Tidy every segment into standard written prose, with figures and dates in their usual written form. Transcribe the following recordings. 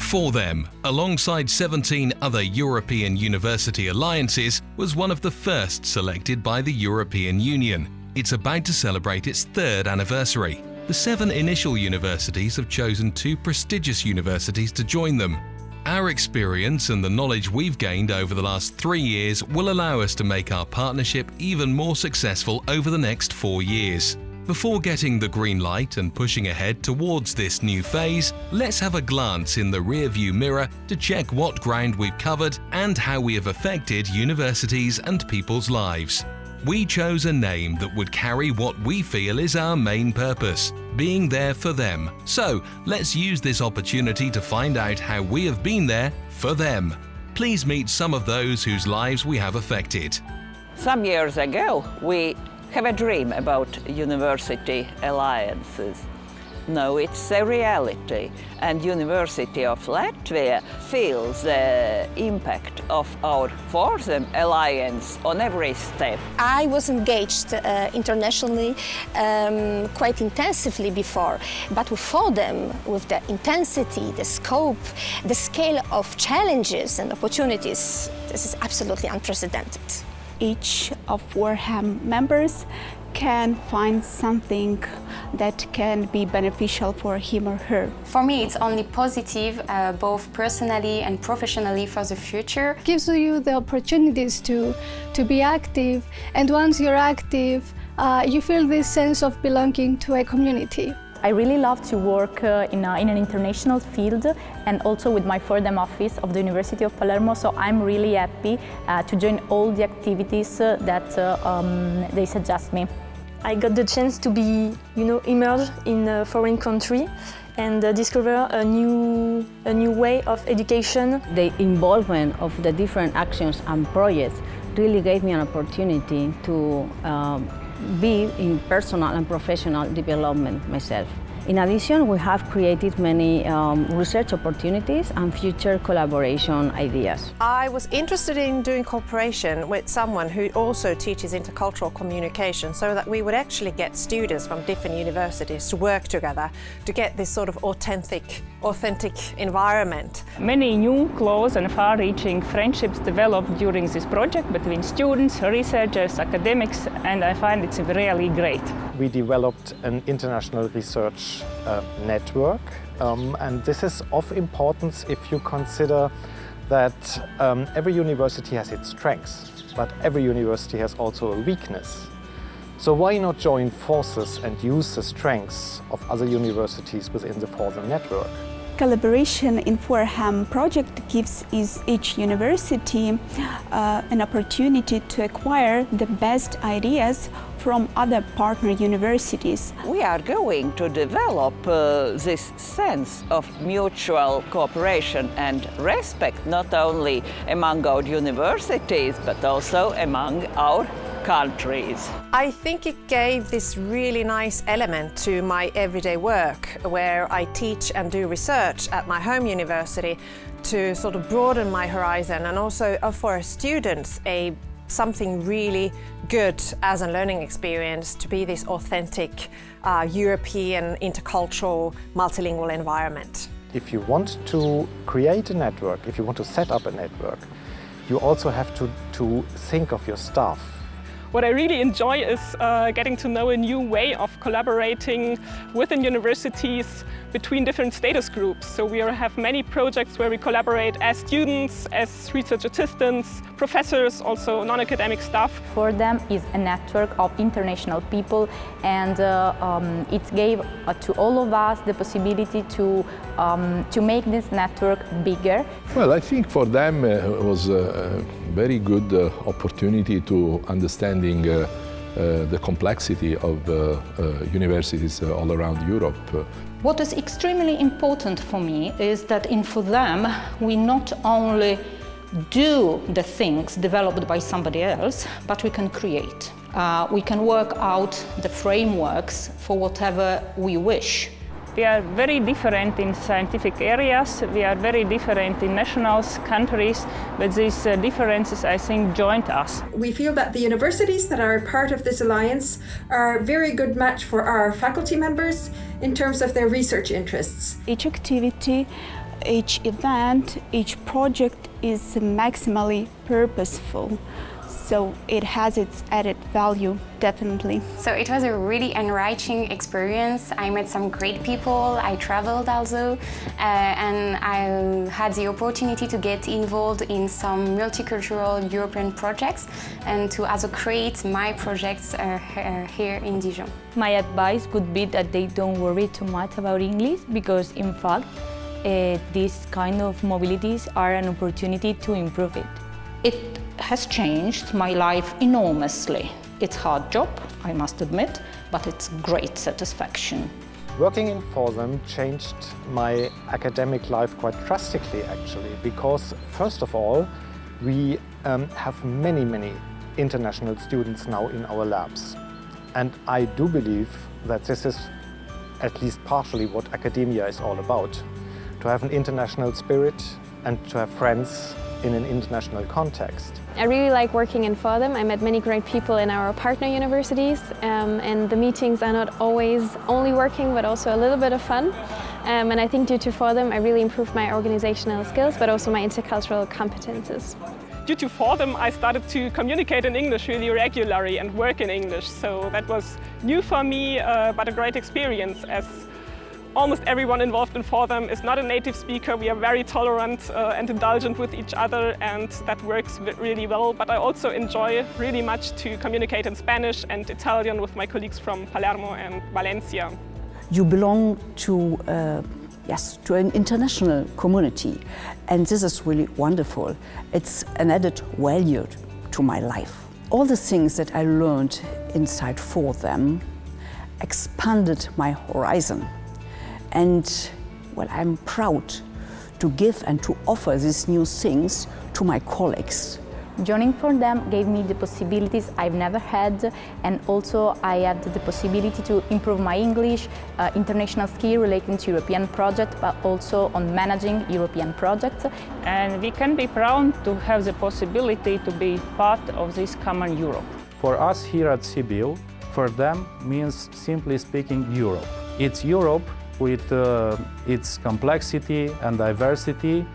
FORTHEM, alongside 17 other European university alliances, was one of the first selected by the European Union. It's about to celebrate its third anniversary. The 7 initial universities have chosen 2 prestigious universities to join them. Our experience and the knowledge we've gained over the last 3 years will allow us to make our partnership even more successful over the next 4 years. Before getting the green light and pushing ahead towards this new phase, let's have a glance in the rearview mirror to check what ground we've covered and how we have affected universities and people's lives. We chose a name that would carry what we feel is our main purpose, being there for them. So let's use this opportunity to find out how we have been there for them. Please meet some of those whose lives we have affected. Some years ago, we have a dream about university alliances. No, it's a reality, and University of Latvia feels the impact of our FORTHEM alliance on every step. I was engaged internationally quite intensively before, but with FORTHEM, with the intensity, the scope, the scale of challenges and opportunities, this is absolutely unprecedented. Each of FORTHEM members can find something that can be beneficial for him or her. For me, it's only positive, both personally and professionally for the future. It gives you the opportunities to be active, and once you're active, you feel this sense of belonging to a community. I really love to work in an international field and also with my FORTHEM office of the University of Palermo, so I'm really happy to join all the activities that they suggest me. I got the chance to be, immersed in a foreign country and discover a new way of education. The involvement of the different actions and projects really gave me an opportunity to be in personal and professional development myself. In addition, we have created many research opportunities and future collaboration ideas. I was interested in doing cooperation with someone who also teaches intercultural communication, so that we would actually get students from different universities to work together to get this sort of authentic environment. Many new, close and far-reaching friendships developed during this project between students, researchers, academics, and I find it's really great. We developed an international research network, and this is of importance if you consider that every university has its strengths, but every university has also a weakness. So why not join forces and use the strengths of other universities within the FORTHEM network? Collaboration in FORTHEM project gives each university an opportunity to acquire the best ideas from other partner universities. We are going to develop this sense of mutual cooperation and respect, not only among our universities, but also among our countries. I think it gave this really nice element to my everyday work, where I teach and do research at my home university to sort of broaden my horizon and also offer students something really good as a learning experience to be this authentic European intercultural multilingual environment. If you want to create a network, if you want to set up a network, you also have to think of your staff. What I really enjoy is getting to know a new way of collaborating within universities between different status groups. So we have many projects where we collaborate as students, as research assistants, professors, also non-academic staff. FORTHEM is a network of international people, and it gave to all of us the possibility to make this network bigger. Well, I think for them it was a very good opportunity to understanding the complexity of universities all around Europe. What is extremely important for me is that in FORTHEM we not only do the things developed by somebody else, but we can create. We can work out the frameworks for whatever we wish. We are very different in scientific areas, we are very different in nationals, countries, but these differences, I think, joined us. We feel that the universities that are part of this alliance are a very good match for our faculty members in terms of their research interests. Each activity Each event, each project is maximally purposeful, so it has its added value, definitely. So it was a really enriching experience. I met some great people, I traveled also, and I had the opportunity to get involved in some multicultural European projects and to also create my projects here in Dijon. My advice would be that they don't worry too much about English, because in fact, these kind of mobilities are an opportunity to improve it. It has changed my life enormously. It's a hard job, I must admit, but it's great satisfaction. Working in FORTHEM changed my academic life quite drastically, actually, because first of all, we have many international students now in our labs. And I do believe that this is at least partially what academia is all about. To have an international spirit and to have friends in an international context. I really like working in FORTHEM. I met many great people in our partner universities, and the meetings are not always only working but also a little bit of fun. And I think due to FORTHEM I really improved my organizational skills but also my intercultural competences. Due to FORTHEM, I started to communicate in English really regularly and work in English. So that was new for me, but a great experience, as almost everyone involved in FORTHEM is not a native speaker. We are very tolerant and indulgent with each other, and that works really well. But I also enjoy really much to communicate in Spanish and Italian with my colleagues from Palermo and Valencia. You belong to to an international community, and this is really wonderful. It's an added value to my life. All the things that I learned inside FORTHEM expanded my horizon. And well, I'm proud to give and to offer these new things to my colleagues. Joining FORTHEM gave me the possibilities I've never had, and also I had the possibility to improve my English, international skill relating to European projects, but also on managing European projects. And we can be proud to have the possibility to be part of this common Europe. For us here at CBU, FORTHEM means, simply speaking, Europe. It's Europe with its complexity and diversity,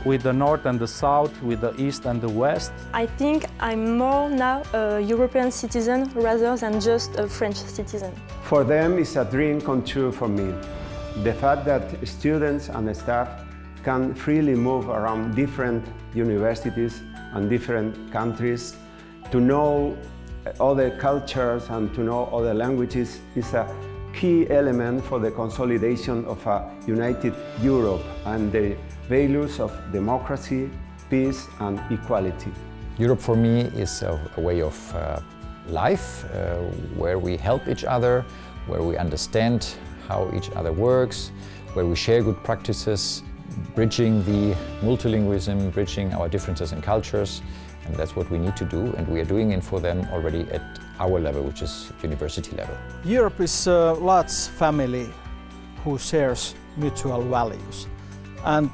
with the North and the South, with the East and the West. I think I'm more now a European citizen rather than just a French citizen. FORTHEM is a dream come true for me. The fact that students and the staff can freely move around different universities and different countries, to know other cultures and to know other languages is a key element for the consolidation of a united Europe and the values of democracy, peace and equality. Europe for me is a way of life where we help each other, where we understand how each other works, where we share good practices, bridging the multilingualism, bridging our differences in cultures, and that's what we need to do, and we are doing it for them already at our level, which is university level. Europe is a large family who shares mutual values, and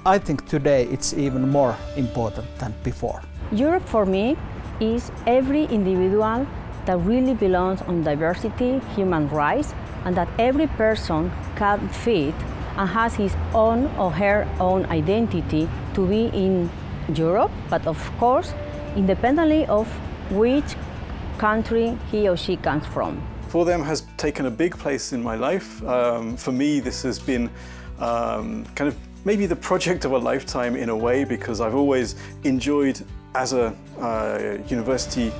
I think today it's even more important than before. Europe for me is every individual that really belongs on diversity, human rights, and that every person can fit and has his own or her own identity to be in Europe, but of course, independently of which country he or she comes from. FORTHEM has taken a big place in my life. For me, this has been kind of maybe the project of a lifetime in a way, because I've always enjoyed, as a university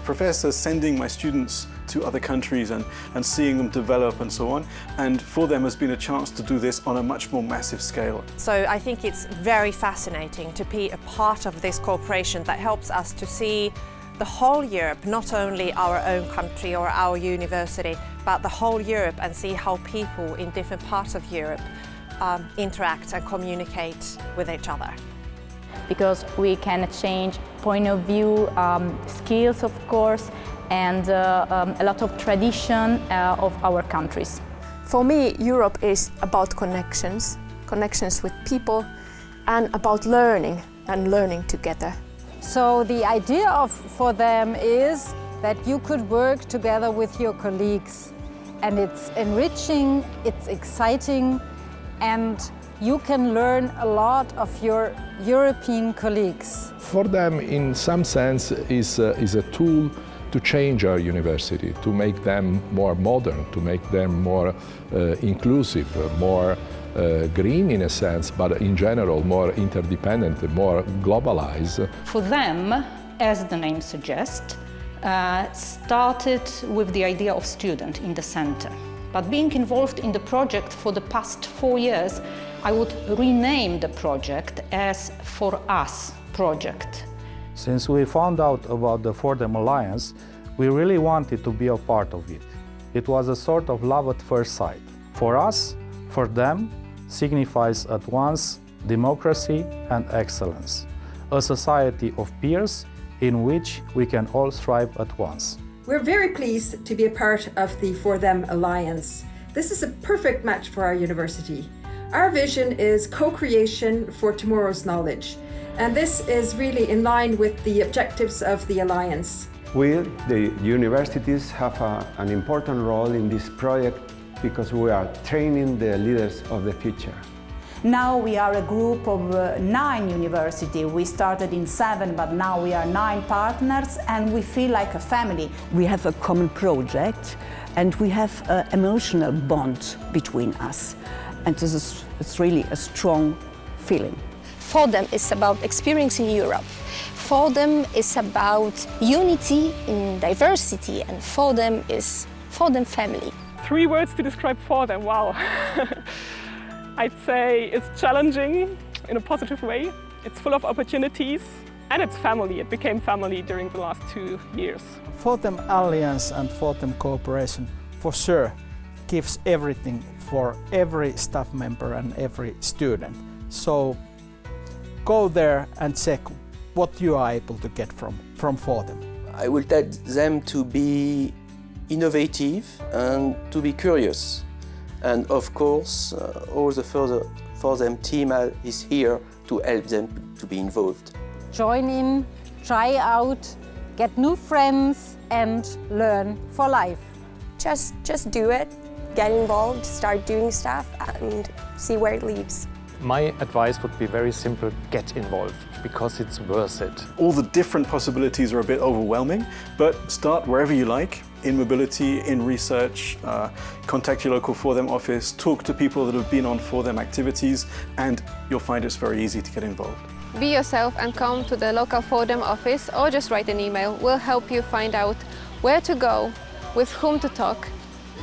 professor, sending my students to other countries and seeing them develop and so on. And FORTHEM has been a chance to do this on a much more massive scale. So I think it's very fascinating to be a part of this cooperation that helps us to see the whole Europe, not only our own country or our university, but the whole Europe, and see how people in different parts of Europe interact and communicate with each other. Because we can exchange point of view, skills of course, and a lot of tradition of our countries. For me, Europe is about connections with people, and about learning and learning together. So the idea of FORTHEM is that you could work together with your colleagues, and it's enriching, it's exciting, and you can learn a lot of your European colleagues. FORTHEM, in some sense, is a tool to change our university, to make them more modern, to make them more inclusive, more green in a sense, but in general more interdependent, more globalized. FORTHEM, as the name suggests, started with the idea of student in the center. But being involved in the project for the past 4 years, I would rename the project as For Us project. Since we found out about the FORTHEM Alliance, we really wanted to be a part of it. It was a sort of love at first sight. For us, FORTHEM signifies at once democracy and excellence, a society of peers in which we can all thrive at once. We're very pleased to be a part of the FORTHEM Alliance. This is a perfect match for our university. Our vision is co-creation for tomorrow's knowledge, and this is really in line with the objectives of the Alliance. We, the universities, have an important role in this project because we are training the leaders of the future. Now we are a group of 9 universities. We started in 7, but now we are 9 partners and we feel like a family. We have a common project and we have an emotional bond between us. And this is it's really a strong feeling. FORTHEM is about experiencing Europe. FORTHEM is about unity in diversity, and FORTHEM is FORTHEM family. 3 words to describe FORTHEM, wow. I'd say it's challenging in a positive way, it's full of opportunities, and it's family. It became family during the last 2 years. FORTHEM Alliance and FORTHEM Cooperation for sure gives everything for every staff member and every student. So go there and check what you are able to get from FORTHEM. I will tell them to be innovative and to be curious. And of course, all the FORTHEM team is here to help them to be involved. Join in, try out, get new friends and learn for life. Just do it, get involved, start doing stuff and see where it leads. My advice would be very simple: get involved, because it's worth it. All the different possibilities are a bit overwhelming, but start wherever you like, in mobility, in research, contact your local FORTHEM office, talk to people that have been on FORTHEM activities, and you'll find it's very easy to get involved. Be yourself and come to the local FORTHEM office or just write an email. We'll help you find out where to go, with whom to talk,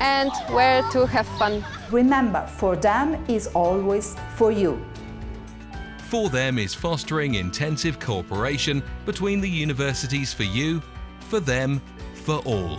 and where to have fun. Remember, FORTHEM is always for you. FORTHEM is fostering intensive cooperation between the universities for you, for them, for all.